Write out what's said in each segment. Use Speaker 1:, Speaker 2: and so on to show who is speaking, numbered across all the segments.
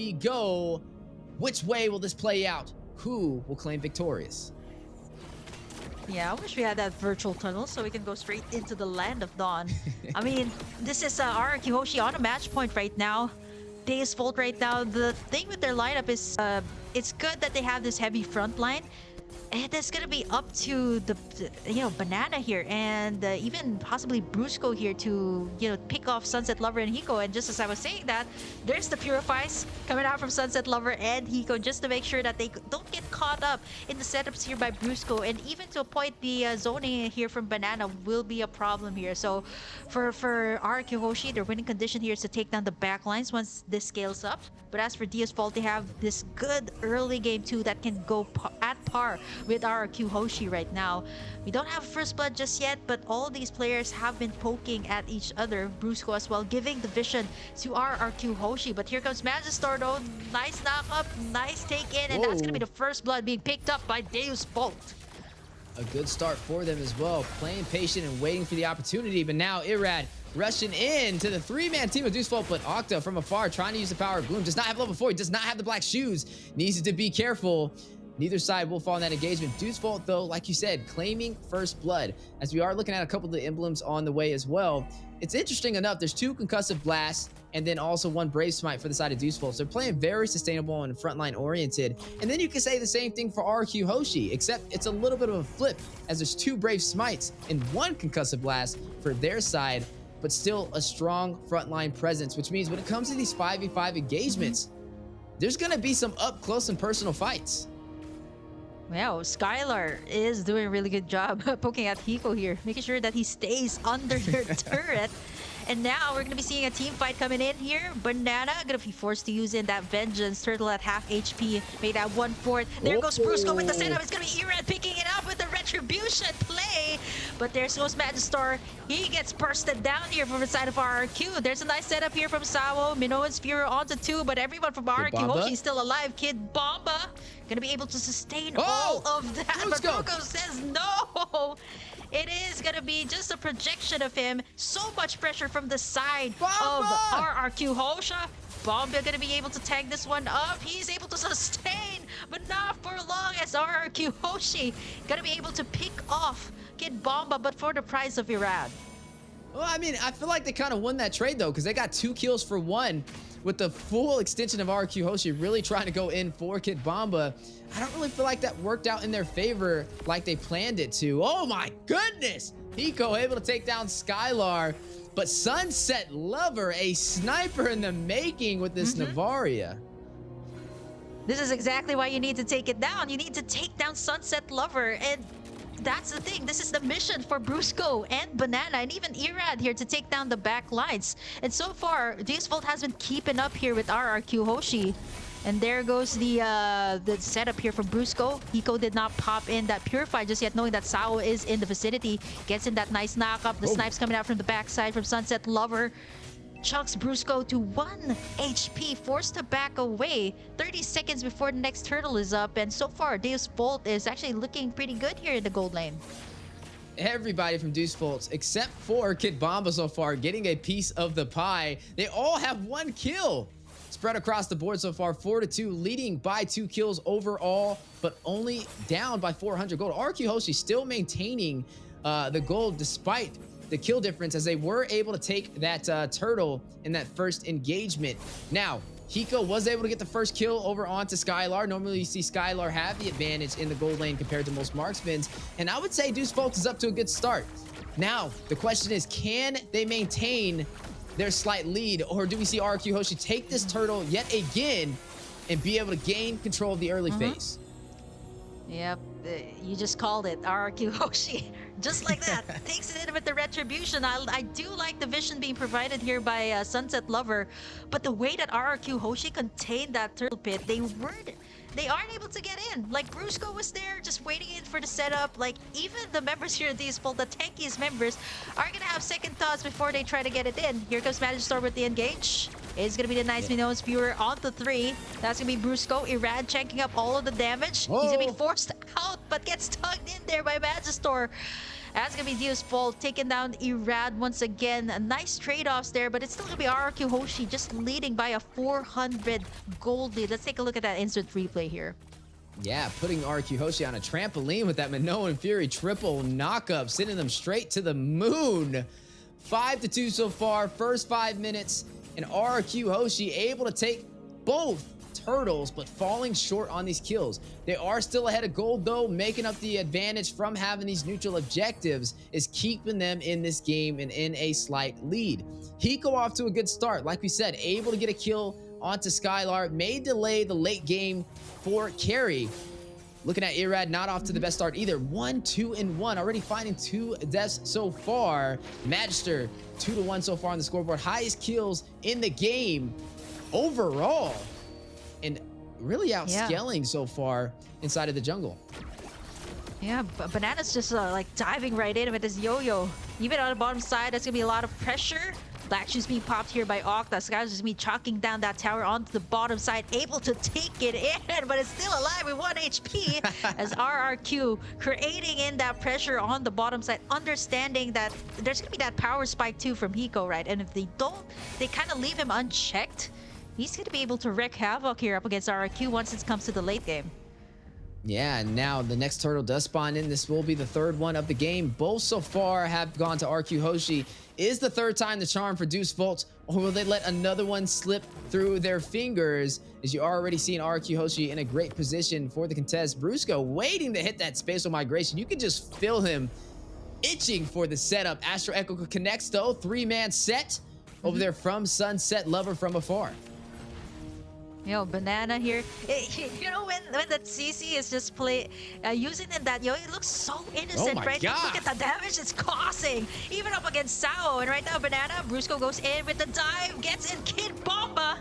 Speaker 1: we go. Which way will this play out? Who will claim victorious?
Speaker 2: Yeah, I wish we had that virtual tunnel so we can go straight into the land of dawn. I mean, this is RRQ Hoshi on a match point right now. Deusvult right now. The thing with their lineup is it's good that they have this heavy front line. And it's gonna be up to the Banana here and even possibly Brusco here to pick off Sunset Lover and Hiko. And just as I was saying that, there's the Purifies coming out from Sunset Lover and Hiko just to make sure that they don't get caught up in the setups here by Brusco. And even to a point, the zoning here from Banana will be a problem here. So for RRQ Hoshi, their winning condition here is to take down the back lines once this scales up. But as for Deusvult, they have this good early game too that can go at par with RRQ Hoshi right now. We don't have first blood just yet, but all these players have been poking at each other. Brusco as well, giving the vision to RRQ Hoshi. But here comes Magistar though. Nice knock up, nice take in, and that's gonna be the first blood being picked up by Deusvult.
Speaker 1: A good start for them as well, playing patient and waiting for the opportunity. But now Irad rushing in to the three-man team of Deusvult, but Octa from afar trying to use the power of Gloom. Does not have level 4. He does not have the black shoes. Needs to be careful. Neither side will fall in that engagement. Deusvult, though, like you said, claiming first blood. As we are looking at a couple of the emblems on the way as well. It's interesting enough. There's 2 concussive blasts and then also 1 brave smite for the side of Deusvult. So they're playing very sustainable and frontline oriented. And then you can say the same thing for RQ Hoshi, except it's a little bit of a flip as there's 2 brave smites and 1 concussive blast for their side, but still a strong frontline presence, which means when it comes to these 5v5 engagements, there's going to be some up close and personal fights.
Speaker 2: Wow, Skylar is doing a really good job poking at Hiko here, making sure that he stays under their turret. And now we're going to be seeing a team fight coming in here. Banana going to be forced to use in that Vengeance. Turtle at half HP, made at 1/4. There goes Brusco with the setup. It's going to be Irad picking it up with the Retribution play. But there goes Magistar. He gets bursted down here from the side of RRQ. There's a nice setup here from Sao. Minoan's Fury onto 2, but everyone from RRQ Hoshi still alive. Kid Bomba going to be able to sustain all of that. But Brusco says no. It is going to be just a projection of him. So much pressure from the side of RRQ Hoshi. Bomba going to be able to tag this one up. He's able to sustain, but not for long as RRQ Hoshi going to be able to pick off Kid Bomba, but for the price of Irad.
Speaker 1: Well, I mean, I feel like they kind of won that trade, though, because they got 2 kills for 1 with the full extension of RQ Hoshi really trying to go in for Kid Bomba. I don't really feel like that worked out in their favor like they planned it to. Oh, my goodness. Hiko able to take down Skylar, but Sunset Lover, a sniper in the making with this Navaria.
Speaker 2: This is exactly why you need to take it down. You need to take down Sunset Lover, and that's the thing. This is the mission for Brusco and Banana and even Irad here to take down the back lines. And so far, Deusvult has been keeping up here with RRQ Hoshi. And there goes the setup here from Brusco. Hiko did not pop in that Purify just yet, knowing that Sao is in the vicinity. Gets in that nice knock-up. The snipes coming out from the backside from Sunset Lover. Chucks Brusco to 1 HP, forced to back away 30 seconds before the next turtle is up. And so far, Deusvult is actually looking pretty good here in the gold lane.
Speaker 1: Everybody from Deusvult, except for Kid Bomba so far, getting a piece of the pie. They all have 1 kill. Spread across the board so far, 4-2, leading by 2 kills overall, but only down by 400 gold. RQ Hoshi still maintaining the gold despite the kill difference, as they were able to take that turtle in that first engagement. Now, Hiko was able to get the first kill over onto Skylar. Normally, you see Skylar have the advantage in the gold lane compared to most marksmans, and I would say Deusvult is up to a good start. Now, the question is, can they maintain their slight lead, or do we see RQ Hoshi take this turtle yet again and be able to gain control of the early phase?
Speaker 2: Yep, you just called it. RQ Hoshi, just like that, takes it in with the Retribution. I do like the vision being provided here by Sunset Lover, but the way that RQ Hoshi contained that turtle pit, they aren't able to get in. Like, Brusco was there just waiting in for the setup. Like, even the members here at Deusvult, the tankiest members, are gonna have second thoughts before they try to get it in. Here comes Magistar with the engage. It's gonna be the nice Minoan's Viewer onto 3. That's gonna be Brusco. Irad checking up all of the damage. He's gonna be forced out, but gets tugged in there by Magistar. That's gonna be Deusvult taking down Irad once again. Nice trade-offs there, but it's still gonna be RRQ Hoshi just leading by a 400 gold lead. Let's take a look at that instant replay here.
Speaker 1: Yeah, putting RQ Hoshi on a trampoline with that Minoan Fury triple knockup, sending them straight to the moon. 5-2 so far, first 5 minutes, and RQ Hoshi able to take both turtles, but falling short on these kills. They are still ahead of gold though, making up the advantage from having these neutral objectives is keeping them in this game and in a slight lead. Hiko off to a good start, like we said, able to get a kill onto Skylar, may delay the late game for carry. Looking at Irad, not off to the best start either. 1, 2, and 1, already finding 2 deaths so far. Magister, 2-1 so far on the scoreboard. Highest kills in the game overall. And really outscaling so far inside of the jungle.
Speaker 2: Yeah, but Banana's just like diving right in with his yo-yo. Even on the bottom side, that's gonna be a lot of pressure. Black shoes being popped here by Octa. Sky's just be chalking down that tower onto the bottom side, able to take it in, but it's still alive with 1 HP as RRQ creating in that pressure on the bottom side, understanding that there's gonna be that power spike too from Hiko, right? And if they don't, they kind of leave him unchecked. He's gonna be able to wreak havoc here up against RRQ once it comes to the late game.
Speaker 1: Yeah, and now the next turtle does spawn in. This will be the third one of the game. Both so far have gone to RQ Hoshi. Is the third time the charm for Deusvult, or will they let another one slip through their fingers? As you already seen RQ Hoshi in a great position for the contest. Brusco waiting to hit that spatial migration. You can just feel him itching for the setup. Astro Echo connects though. 3-man set over there from Sunset Lover from afar.
Speaker 2: Yo, Banana here. You know, when that CC is just using it that, it looks so innocent, right?
Speaker 1: God.
Speaker 2: Look at the damage it's causing, even up against Sao. And right now, Banana, Brusco goes in with the dive, gets in Kid Bomba.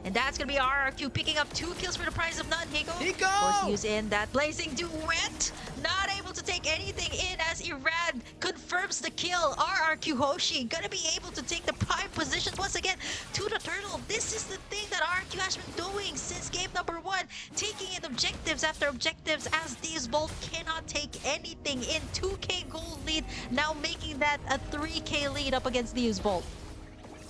Speaker 2: And that's going to be RRQ picking up 2 kills for the price of none. Hiko! Force in that blazing duet. Not able to take anything in as Irad confirms the kill. RRQ Hoshi going to be able to take the prime position once again to the turtle. This is the thing that RRQ has been doing since game number 1. Taking in objectives after objectives as Deusvult cannot take anything in. 2k gold lead, now making that a 3k lead up against Deusvult.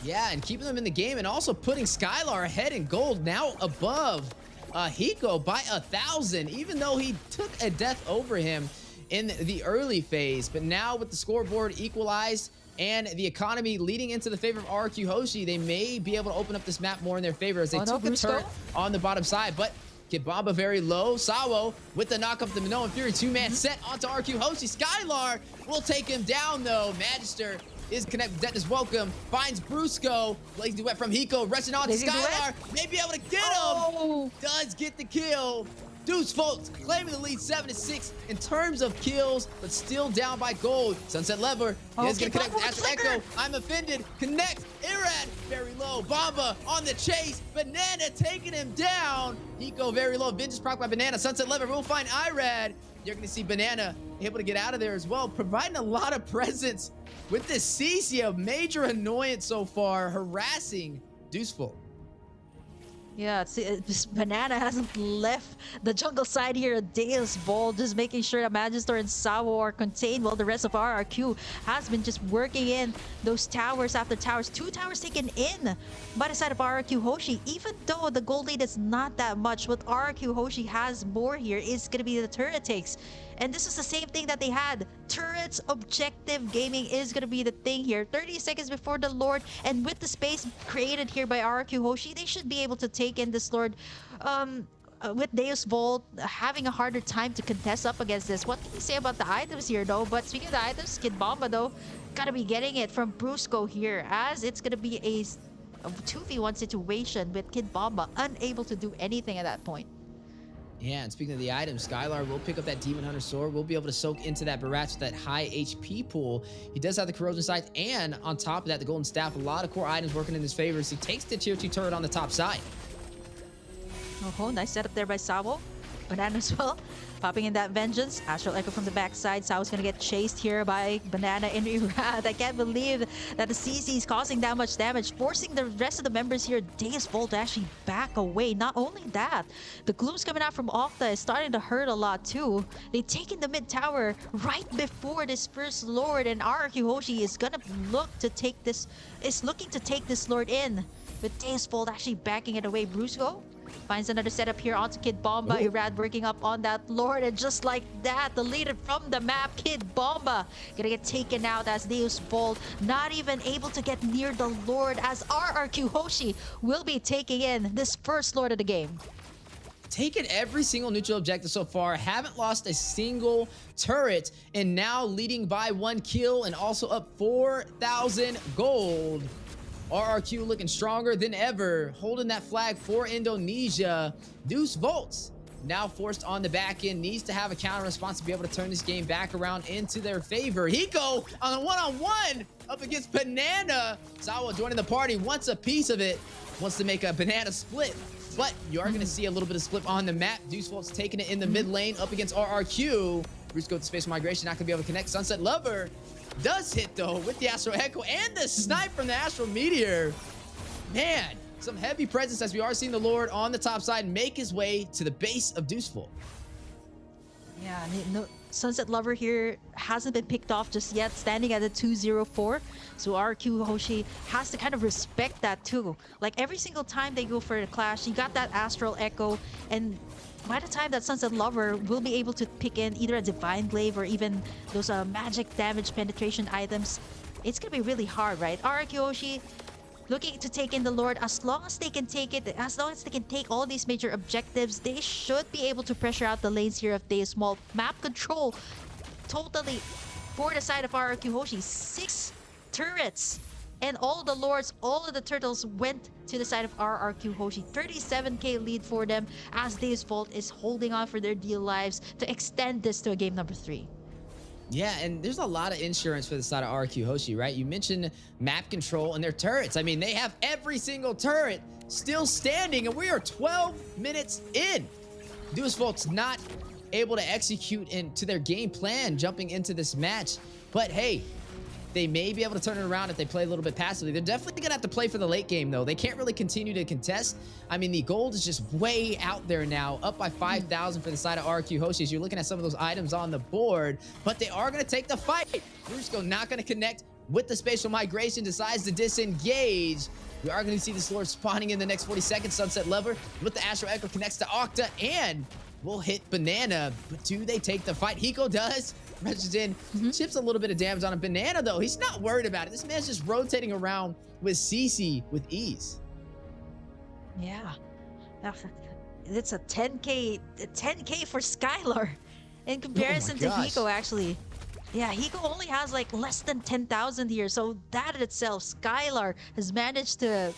Speaker 1: Yeah, and keeping them in the game and also putting Skylar ahead in gold, now above Hiko by 1,000, even though he took a death over him in the early phase. But now with the scoreboard equalized and the economy leading into the favor of RQ Hoshi, they may be able to open up this map more in their favor as they took a turn on the bottom side. But Kibamba very low. Sawo with the knock up the Minoan Fury 2-man set onto RQ Hoshi. Skylar will take him down though. Magister is connected. Death is welcome. Finds Brusco. Blazing duet from Hiko. Rushing on to Skylar. May be able to get him. Does get the kill. Deusvult claiming the lead 7-6 in terms of kills, but still down by gold. Sunset Lever is going to connect with Astro Echo. I'm offended. Connect. Irad very low. Bomba on the chase. Banana taking him down. Hiko very low. Vengeance proc by Banana. Sunset Lever will find Irad. You're going to see Banana able to get out of there as well, providing a lot of presence with this CC, a major annoyance so far, harassing Deusvult.
Speaker 2: Yeah, this Banana hasn't left the jungle side here at Deusvult, just making sure that Magister and Sawo are contained while the rest of RRQ has been just working in those towers after towers. 2 towers taken in by the side of RRQ Hoshi. Even though the gold lead is not that much, what RRQ Hoshi has more here is going to be the turret takes. And this is the same thing that they had. Turrets, objective gaming is going to be the thing here. 30 seconds before the Lord, and with the space created here by RRQ Hoshi, they should be able to take in this Lord. With Deusvult having a harder time to contest up against this. What can you say about the items here though? But speaking of the items, Kid Bomba though, gotta be getting it from Brusco here, as it's gonna be a 2v1 situation with Kid Bomba unable to do anything at that point.
Speaker 1: Yeah, and speaking of the items, Skylar will pick up that Demon Hunter Sword. Will be able to soak into that Barrage with that high HP pool. He does have the Corrosion Sight, and on top of that, the Golden Staff. A lot of core items working in his favor as he takes the tier 2 turret on the top side.
Speaker 2: Oh, nice setup there by Sabo. Banana as well. Popping in that vengeance. Astral Echo from the backside. Sao's gonna get chased here by Banana and Irad. I can't believe that the CC is causing that much damage, forcing the rest of the members here, Deusvult, to actually back away. Not only that, the Glooms coming out from Octa is starting to hurt a lot too. They've taken the mid tower right before this first Lord, and RRQ Hoshi is gonna looking to take this Lord in. With Deusvult actually backing it away. Brusco finds another setup here onto Kid Bomba. Irad working up on that Lord, and just like that, deleted from the map. Kid Bomba gonna get taken out as Deusvult not even able to get near the Lord, as RRQ Hoshi will be taking in this first Lord of the game.
Speaker 1: Taken every single neutral objective so far, haven't lost a single turret, and now leading by 1 kill and also up 4,000 gold. RRQ looking stronger than ever, holding that flag for Indonesia. Deusvult now forced on the back end, needs to have a counter response to be able to turn this game back around into their favor. Hiko on a one-on-one up against Banana. Sawa joining the party, wants a piece of it, wants to make a banana split. But you are going to see a little bit of split on the map. Deusvolt's taking it in the mid lane up against RRQ. Bruce goes to space migration, not going to be able to connect. Sunset Lover does hit though with the Astral Echo and the snipe from the Astral Meteor. Man, some heavy presence as we are seeing the Lord on the top side make his way to the base of Deusvult.
Speaker 2: Yeah, no, Sunset Lover here hasn't been picked off just yet, standing at a 204. So RQ Hoshi has to kind of respect that too. Like every single time they go for a clash, you got that Astral Echo, and by the time that Sunset Lover will be able to pick in either a Divine Glaive or even those magic damage penetration items, it's gonna be really hard, right? RQ Hoshi looking to take in the Lord. As long as they can take it, as long as they can take all these major objectives, they should be able to pressure out the lanes here of Deusvult. Map control totally for the side of RRQ Hoshi. 6 turrets, and all the Lords, all of the turtles went to the side of RRQ Hoshi. 37k lead for them as Deusvult is holding on for their dear lives to extend this to a game number 3.
Speaker 1: Yeah, and there's a lot of insurance for the side of RQ Hoshi, right? You mentioned map control and their turrets. I mean, they have every single turret still standing, and we are 12 minutes in. Deusvolt's not able to execute into their game plan jumping into this match. But hey, they may be able to turn it around if they play a little bit passively. They're definitely going to have to play for the late game, though. They can't really continue to contest. I mean, the gold is just way out there now, up by 5,000 for the side of RQ Hoshi. You're looking at some of those items on the board, but they are going to take the fight. Brusco not going to connect with the spatial migration, decides to disengage. We are going to see this Lord spawning in the next 40 seconds. Sunset Lover with the Astral Echo connects to Octa and will hit Banana. But do they take the fight? Hiko does. Rushes in, chips a little bit of damage on a Banana, though. He's not worried about it. This man's just rotating around with CC with ease.
Speaker 2: Yeah. It's a 10k for Skylar in comparison to Hiko, actually. Yeah, Hiko only has like less than 10,000 here. So that in itself, Skylar has managed to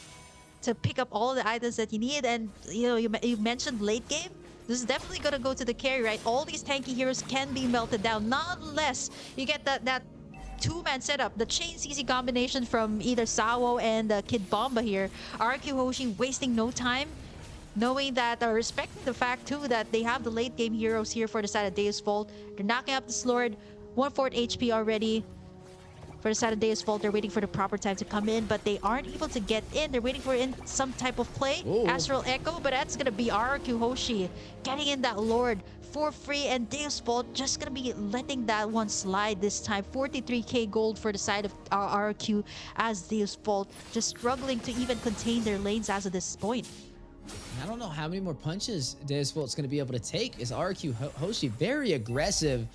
Speaker 2: pick up all the items that you need. And you know, you mentioned late game. This is definitely gonna go to the carry, right? All these tanky heroes can be melted down, not unless you get that two-man setup, the chain CC combination from either Sawo and Kid Bomba here. RQ Hoshi wasting no time, knowing that, respecting the fact too that they have the late game heroes here for the side of Deusvult. They're knocking up this Lord, 1/4 HP already. For the side of Deusvult, they're waiting for the proper time to come in, but they aren't able to get in. They're waiting for some type of play. Ooh. Astral Echo, but that's going to be RQ Hoshi getting in that Lord for free, and Deusvult just going to be letting that one slide this time. 43k gold for the side of RQ as Deusvult just struggling to even contain their lanes as of this point.
Speaker 1: I don't know how many more punches Deusvolt's going to be able to take. Is RQ Hoshi very aggressive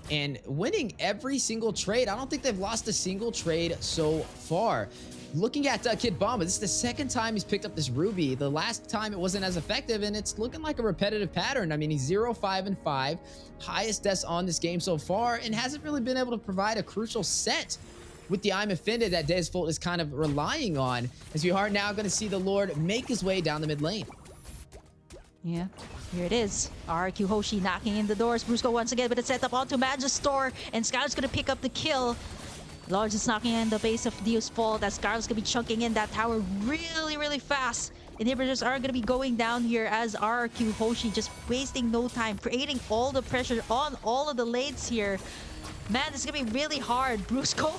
Speaker 1: and winning every single trade. I don't think they've lost a single trade so far. Looking at Kid Bomba, this is the second time he's picked up this Ruby. The last time it wasn't as effective, and it's looking like a repetitive pattern. I mean, he's 0-5-5, highest deaths on this game so far, and hasn't really been able to provide a crucial set with the I'm Offended that Deusvult is kind of relying on, as we are now going to see the Lord make his way down the mid lane.
Speaker 2: Yeah, here it is. RQ Hoshi knocking in the doors. Brusco once again with a setup onto Magistor, and Skylar's gonna pick up the kill. Lord is knocking in the base of Deusvult as Skylar's gonna be chunking in that tower really, really fast. inhibitors are going to be going down here as RRQ Hoshi just wasting no time, creating all the pressure on all of the lanes here. Man, this is going to be really hard. Brusco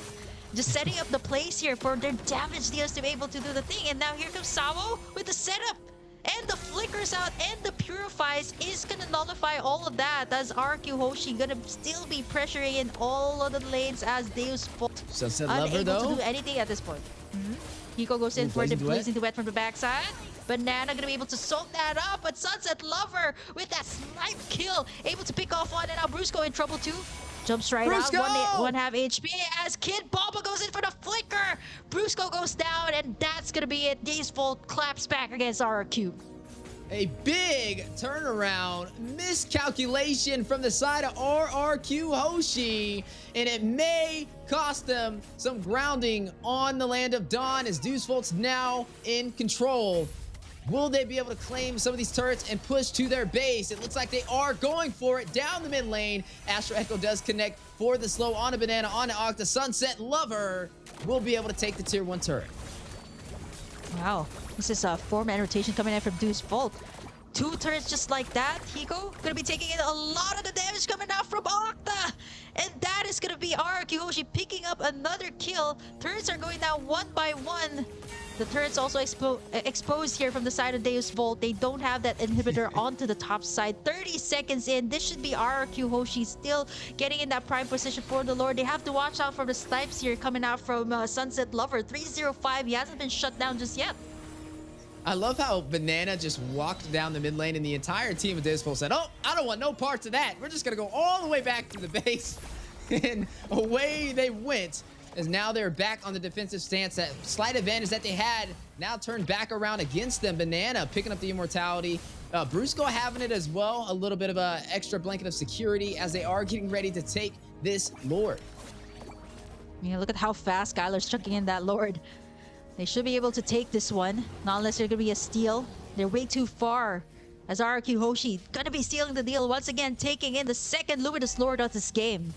Speaker 2: just setting up the place here for their damage dealers to be able to do the thing. And now here comes Samo with the setup. And the flickers out and the purifies is gonna nullify all of that as RQ Hoshi gonna still be pressuring in all of the lanes as Deusvult
Speaker 1: Sunset
Speaker 2: unable
Speaker 1: Lover, though,
Speaker 2: to do anything at this point. Hiko goes in for the blazing duet from the backside. Banana gonna be able to soak that up, but Sunset Lover with that snipe kill able to pick off one, and now Brusco in trouble too. Jumps right
Speaker 1: Brusco!
Speaker 2: out, one half HP as Kid Bomba goes in for the flicker. Brusco goes down, and that's gonna be it. Deusvult claps back against RRQ.
Speaker 1: A big turnaround, miscalculation from the side of RRQ Hoshi, and it may cost them some grounding on the land of Dawn as Deusvult's now in control. Will they be able to claim some of these turrets and push to their base? It looks like they are going for it down the mid lane. Astro Echo does connect for the slow on a Banana, on an Octa. Sunset Lover will be able to take the tier 1 turret.
Speaker 2: Wow, this is a 4-man rotation coming in from Deusvult. 2 turrets just like that. Hiko gonna be taking in a lot of the damage coming out from Octa. And that is gonna be RRQ Hoshi picking up another kill. Turrets are going down one by one. The turret's also exposed here from the side of Deusvult. They don't have that inhibitor onto the top side. 30 seconds in. This should be RRQ Hoshi still getting in that prime position for the Lord. They have to watch out for the snipes here coming out from Sunset Lover. 305. He hasn't been shut down just yet.
Speaker 1: I love how Banana just walked down the mid lane and the entire team of Deusvult said, oh, I don't want no parts of that. We're just going to go all the way back to the base. And away they went. As now they're back on the defensive stance. That slight advantage that they had now turned back around against them. Banana picking up the immortality. Brusco having it as well. A little bit of an extra blanket of security as they are getting ready to take this Lord.
Speaker 2: Yeah, look at how fast Skylar's chucking in that Lord. They should be able to take this one. Not unless they're going to be a steal. They're way too far. As RRQ Hoshi going to be stealing the deal once again, taking in the second Luminous Lord of this game.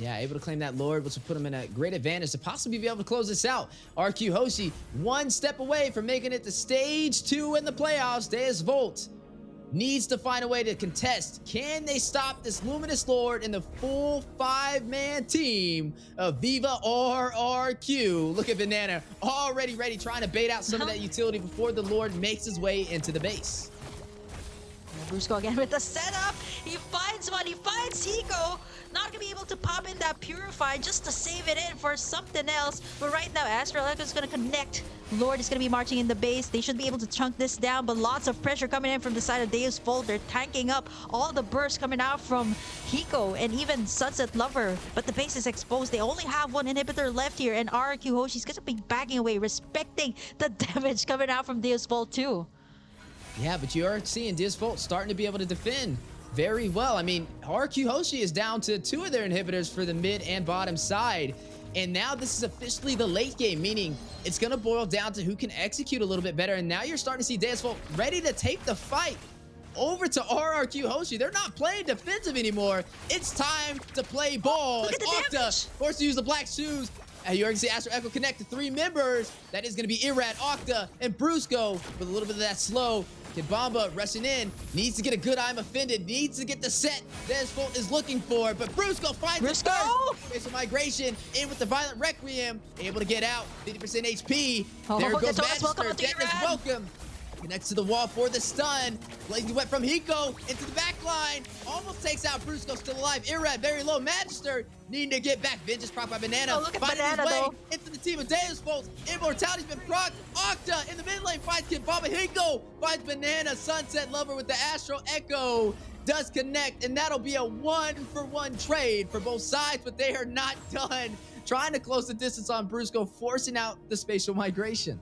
Speaker 1: Yeah, able to claim that Lord, which will put him in a great advantage to possibly be able to close this out. RQ Hoshi, one step away from making it to stage 2 in the playoffs. Deusvult needs to find a way to contest. Can they stop this Luminous Lord in the full 5-man team of Viva RRQ? Look at Banana, already ready, trying to bait out some of that utility before the Lord makes his way into the base.
Speaker 2: Brusco again with the setup. He finds one. He finds Hiko. Not going to be able to pop in that Purify just to save it in for something else. But right now, Astral Echo is going to connect. Lord is going to be marching in the base. They should be able to chunk this down, but lots of pressure coming in from the side of Deusvult. They're tanking up all the bursts coming out from Hiko and even Sunset Lover. But the base is exposed. They only have one inhibitor left here, and RRQ Hoshi's going to be backing away, respecting the damage coming out from Deusvult too.
Speaker 1: Yeah, but you are seeing Deusvult starting to be able to defend very well. I mean, RQ Hoshi is down to 2 of their inhibitors for the mid and bottom side. And now this is officially the late game, meaning it's going to boil down to who can execute a little bit better. And now you're starting to see Deusvult ready to take the fight over to RRQ Hoshi. They're not playing defensive anymore. It's time to play ball.
Speaker 2: Look at the
Speaker 1: Octa
Speaker 2: damage.
Speaker 1: forced to use the black shoes. You already see Astro Echo connect to 3 members. That is going to be Irad, Octa, and Brusco with a little bit of that slow. Kibamba rushing in, needs to get a good I'm offended, needs to get the set Deusvult is looking for, but Brusco finds it first. Facial migration in with the Violent Requiem, able to get out, 50% HP. There goes Magister, Deathness welcome. Connects to the wall for the stun. Blazing Wet from Hiko into the back line. Almost takes out Brusco, still alive. Irad, very low. Magister needing to get back. Vengeance proc by Banana.
Speaker 2: Oh, look at
Speaker 1: finding
Speaker 2: Banana,
Speaker 1: his way
Speaker 2: though.
Speaker 1: into the team of Deusvult. Immortality's been proc. Octa in the mid lane finds Kibamba. Hiko finds Banana. Sunset Lover with the Astro Echo does connect, and that'll be a 1-for-1 trade for both sides, but they are not done. Trying to close the distance on Brusco, forcing out the spatial migration.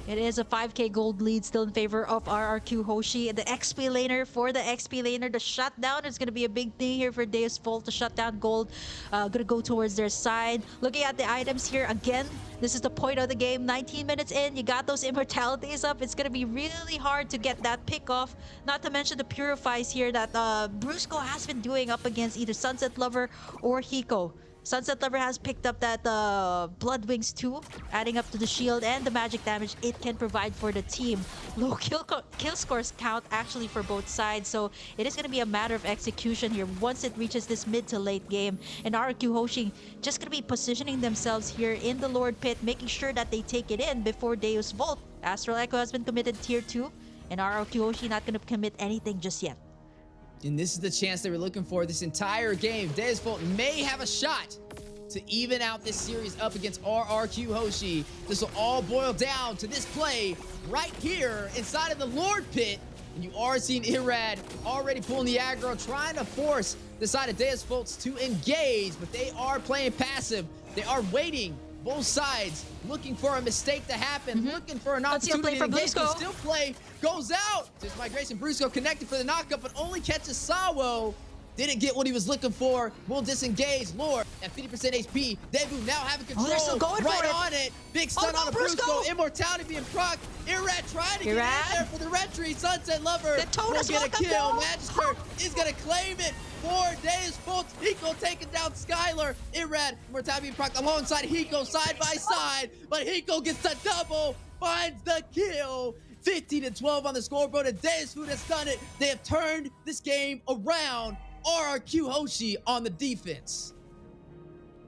Speaker 2: It is a 5k gold lead still in favor of RRQ Hoshi. The XP laner for the XP laner. The shutdown is going to be a big thing here for Deusvult. The shutdown gold going to go towards their side. Looking at the items here again, this is the point of the game. 19 minutes in, you got those immortalities up. It's going to be really hard to get that pick off. Not to mention the purifies here that Brusco has been doing up against either Sunset Lover or Hiko. Sunset Lover has picked up that Blood Wings too, adding up to the shield and the magic damage it can provide for the team. Low kill scores count actually for both sides, so it is going to be a matter of execution here once it reaches this mid to late game. And RRQ Hoshi just going to be positioning themselves here in the Lord Pit, making sure that they take it in before Deusvult. Astral Echo has been committed tier 2, and RRQ Hoshi not going to commit anything just yet.
Speaker 1: And this is the chance they were looking for this entire game. Deusvult may have a shot to even out this series up against RRQ Hoshi. This will all boil down to this play right here inside of the Lord Pit. And you are seeing Irad already pulling the aggro, trying to force the side of Deusvult to engage, but they are playing passive. They are waiting, both sides, looking for a mistake to happen, looking for an opportunity to engage, but still play goes out. Just migration, Brusco connected for the knockup, but only catches Sawo. Didn't get what he was looking for. Will disengage. Lord at 50% HP. Debu now having control.
Speaker 2: They're still going
Speaker 1: right
Speaker 2: for it.
Speaker 1: on it. Big stun on a Brusco. Immortality being procced. Irad trying to get in there for the retreat. Sunset Lover will get a kill. Magister is going to claim it for Deusvult. Hiko taking down Skylar. Irad, Immortality being procced alongside Hiko side by side. But Hiko gets the double. Finds the kill. 15-12 on the scoreboard, and Deusvult has done it. They have turned this game around. RRQ Hoshi on the defense.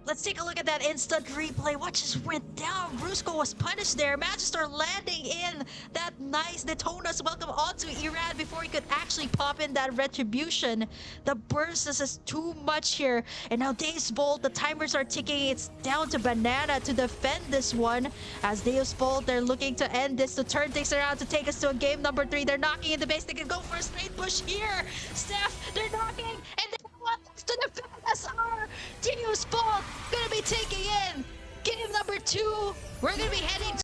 Speaker 2: Let's take a look at that instant replay. What just went down? Brusco was punished there. Magister landing in that nice Detona's welcome onto Irad before he could actually pop in that retribution. The burst is just too much here. And now Deusvult, the timers are ticking. It's down to Banana to defend this one. As Deusvult, they're looking to end this, to turn things around, to take us to a game number 3. They're knocking in the base. They can go for a straight push here. Steph, they're knocking, and they want us to defend SR. Deusvult gonna be taking in game number 2. We're gonna be heading